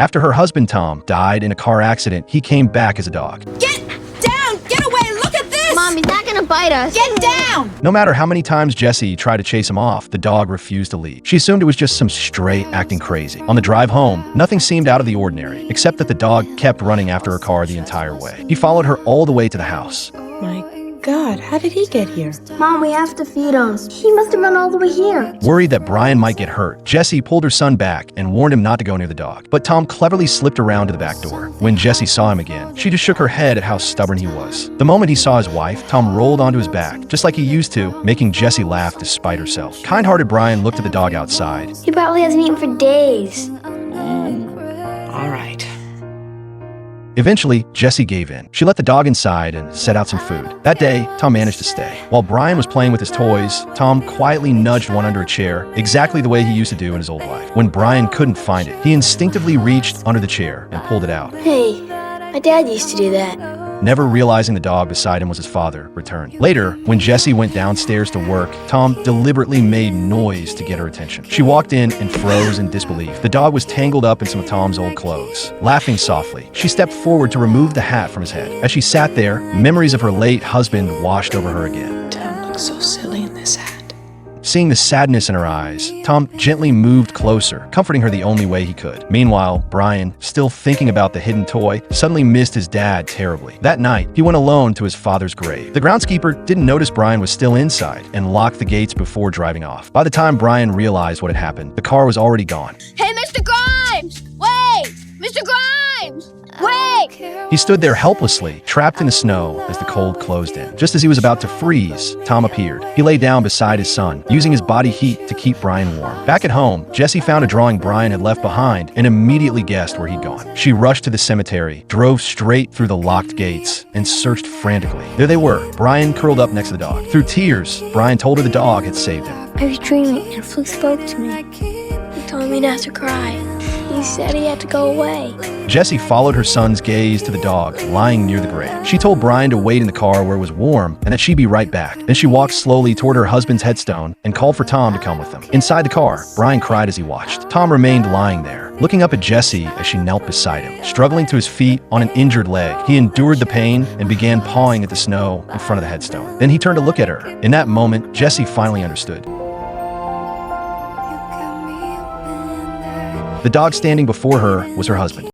After her husband Tom died in a car accident, he came back as a dog. Get down! Get away! Look at this! Mom, he's not gonna bite us. Get down! No matter how many times Jessie tried to chase him off, the dog refused to leave. She assumed it was just some stray acting crazy. On the drive home, nothing seemed out of the ordinary, except that the dog kept running after her car the entire way. He followed her all the way to the house. My God, how did he get here? Mom, we have to feed him. He must have run all the way here. Worried that Brian might get hurt, Jessie pulled her son back and warned him not to go near the dog. But Tom cleverly slipped around to the back door. When Jessie saw him again, she just shook her head at how stubborn he was. The moment he saw his wife, Tom rolled onto his back, just like he used to, making Jessie laugh despite herself. Kind-hearted Brian looked at the dog outside. He probably hasn't eaten for days. All right. Eventually, Jessie gave in. She let the dog inside and set out some food. That day, Tom managed to stay. While Brian was playing with his toys, Tom quietly nudged one under a chair, exactly the way he used to do in his old life. When Brian couldn't find it, he instinctively reached under the chair and pulled it out. Hey, my dad used to do that. Never realizing the dog beside him was his father, returned. Later, when Jessie went downstairs to work, Tom deliberately made noise to get her attention. She walked in and froze in disbelief. The dog was tangled up in some of Tom's old clothes. Laughing softly, she stepped forward to remove the hat from his head. As she sat there, memories of her late husband washed over her again. Dad looks so silly in this hat. Seeing the sadness in her eyes, Tom gently moved closer, comforting her the only way he could. Meanwhile, Brian, still thinking about the hidden toy, suddenly missed his dad terribly. That night, he went alone to his father's grave. The groundskeeper didn't notice Brian was still inside and locked the gates before driving off. By the time Brian realized what had happened, the car was already gone. Hey, Mr. Grimes! Wait! Mr. Grimes! Wait! He stood there helplessly, trapped in the snow as the cold closed in. Just as he was about to freeze, Tom appeared. He lay down beside his son, using his body heat to keep Brian warm. Back at home, Jessie found a drawing Brian had left behind and immediately guessed where he'd gone. She rushed to the cemetery, drove straight through the locked gates, and searched frantically. There they were, Brian curled up next to the dog. Through tears, Brian told her the dog had saved him. I was dreaming and Fluke spoke to me. He told me not to cry. He said he had to go away. Jessie followed her son's gaze to the dog lying near the grave. She told Brian to wait in the car where it was warm and that she'd be right back. Then she walked slowly toward her husband's headstone and called for Tom to come with them. Inside the car, Brian cried as he watched. Tom remained lying there, looking up at Jessie as she knelt beside him. Struggling to his feet on an injured leg, he endured the pain and began pawing at the snow in front of the headstone. Then he turned to look at her. In that moment, Jessie finally understood. The dog standing before her was her husband.